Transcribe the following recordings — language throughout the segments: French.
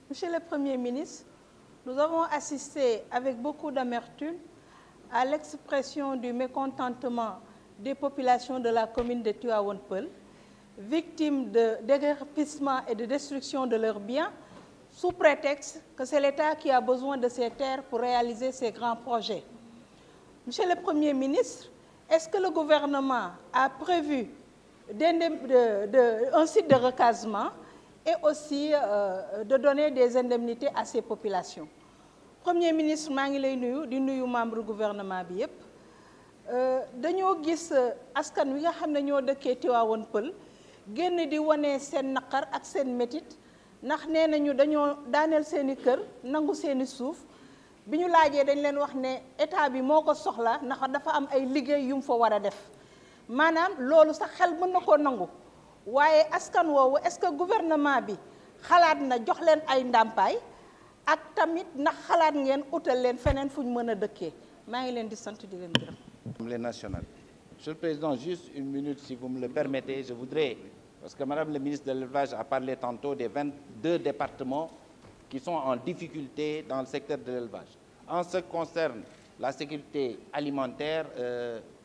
Monsieur le Premier ministre, nous avons assisté avec beaucoup d'amertume à l'expression du mécontentement des populations de la commune de Tivaouane Peulh, victimes de déguerpissement et de destruction de leurs biens, sous prétexte que c'est l'État qui a besoin de ces terres pour réaliser ces grands projets. Monsieur le Premier ministre, est-ce que le gouvernement a prévu un site de recasement et aussi de donner des indemnités à ces populations? Premier ministre, maa ngi lay nuyu di nuyu membre gouvernement bi yépp dañoo gis askan wi nga xam ne ñoo dëkkee Tivaouane Peulh génn di wane seen naqar ak seen métit ndax nee nañu dañoo daaneel seeni kër nangu seeni suuf bi ñu laajee dañ leen wax ne état bi moo ko soxla ndax dafa am ay liggéey yu mu fa war a def maanaam loolu sax xel mën na koo nangu waaye askan woowu est-ce que gouvernement bi xalaat na jox leen ay ndàmpaay ak tamit ndax xalaat ngeen utal leen feneen fu ñu mën a dëkkee maa ngi leen di sant di leen gërëm. Assemblée nationale. Monsieur le Président, juste une minute si vous me le permettez, je voudrais, parce que Madame le ministre de l'Élevage a parlé tantôt des 22 départements qui sont en difficulté dans le secteur de l'élevage. En ce qui concerne la sécurité alimentaire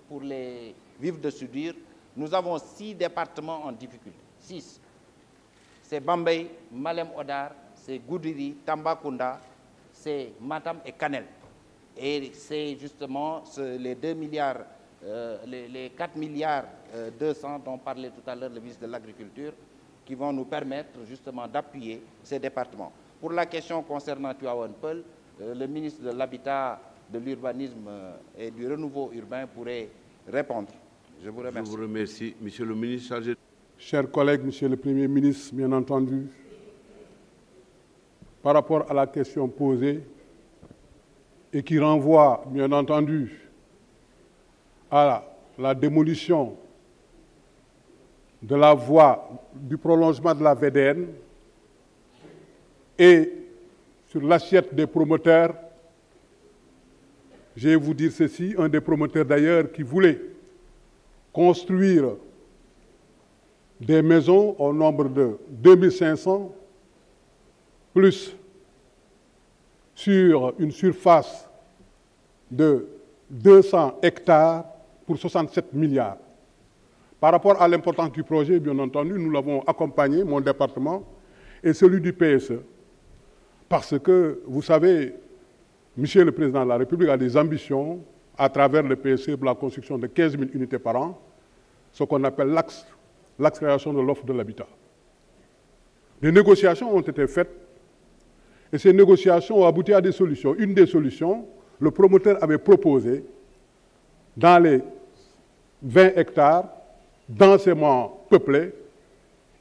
pour les vivres de soudure, nous avons 6 départements en difficulté. 6. C'est Bambey, Malem Hodar, c'est Goudiri, Tambacounda, c'est Matam et Kanel. Et c'est justement les 2 milliards, les 4 milliards 200 dont parlait tout à l'heure le ministre de l'Agriculture qui vont nous permettre justement d'appuyer ces départements. Pour la question concernant Tivaouane Peulh, le ministre de l'Habitat, de l'Urbanisme et du Renouveau urbain pourrait répondre. Je vous remercie. Je vous remercie. Monsieur le ministre chargé. Chers collègues, Monsieur le Premier ministre, bien entendu, par rapport à la question posée et qui renvoie, bien entendu, à la démolition de la voie du prolongement de la VDN et sur l'assiette des promoteurs, je vais vous dire ceci, un des promoteurs d'ailleurs qui voulait construire des maisons au nombre de 2500, plus sur une surface de 200 hectares pour 67 milliards. Par rapport à l'importance du projet, bien entendu, nous l'avons accompagné, mon département, et celui du PSE. Parce que, vous savez, Monsieur le Président de la République a des ambitions à travers le PSE pour la construction de 15 000 unités par an, ce qu'on appelle l'accélération de l'offre de l'habitat. Des négociations ont été faites et ces négociations ont abouti à des solutions. Une des solutions, le promoteur avait proposé, dans les 20 hectares densément peuplés,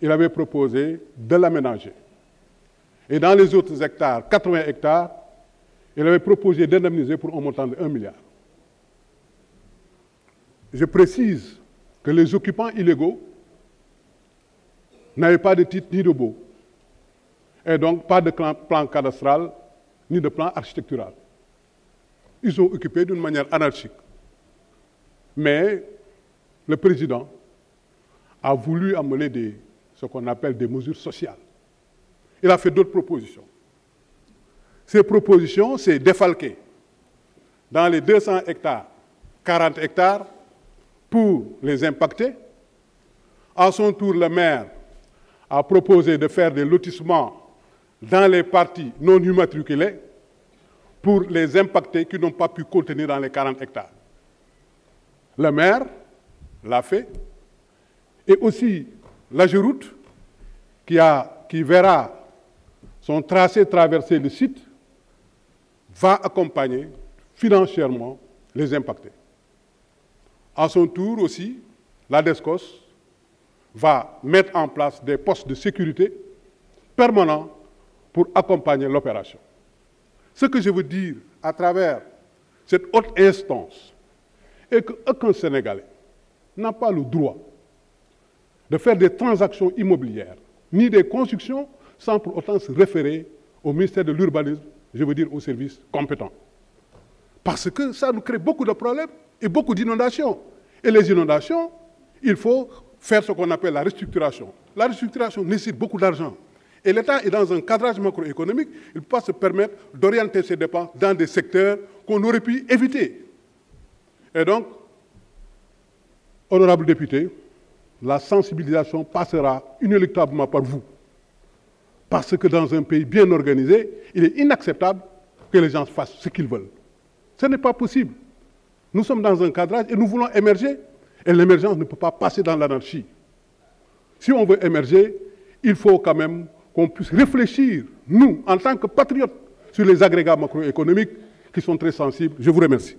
il avait proposé de l'aménager. Et dans les autres hectares, 80 hectares, il avait proposé d'indemniser pour un montant de 1 milliard. Je précise que les occupants illégaux n'avaient pas de titre ni de baux, et donc pas de plan cadastral ni de plan architectural. Ils ont occupé d'une manière anarchique. Mais le président a voulu amener ce qu'on appelle des mesures sociales. Il a fait d'autres propositions. Ces propositions, c'est défalquer dans les 200 hectares, 40 hectares pour les impacter. À son tour, le maire a proposé de faire des lotissements dans les parties non immatriculées pour les impactés qui n'ont pas pu contenir dans les 40 hectares. Le maire l'a fait, et aussi l'AGEROUTE qui verra son tracé traverser le site va accompagner financièrement les impactés. À son tour aussi, la DESCOS va mettre en place des postes de sécurité permanents pour accompagner l'opération. Ce que je veux dire à travers cette haute instance est qu'aucun Sénégalais n'a pas le droit de faire des transactions immobilières, ni des constructions, sans pour autant se référer au ministère de l'Urbanisme, je veux dire aux services compétents. Parce que ça nous crée beaucoup de problèmes et beaucoup d'inondations. Et les inondations, il faut faire ce qu'on appelle la restructuration. La restructuration nécessite beaucoup d'argent. Et l'État est dans un cadrage macroéconomique, il ne peut pas se permettre d'orienter ses dépenses dans des secteurs qu'on aurait pu éviter. Et donc, honorables députés, la sensibilisation passera inéluctablement par vous. Parce que dans un pays bien organisé, il est inacceptable que les gens fassent ce qu'ils veulent. Ce n'est pas possible. Nous sommes dans un cadrage et nous voulons émerger. Et l'émergence ne peut pas passer dans l'anarchie. Si on veut émerger, il faut quand même qu'on puisse réfléchir, nous, en tant que patriotes, sur les agrégats macroéconomiques qui sont très sensibles. Je vous remercie.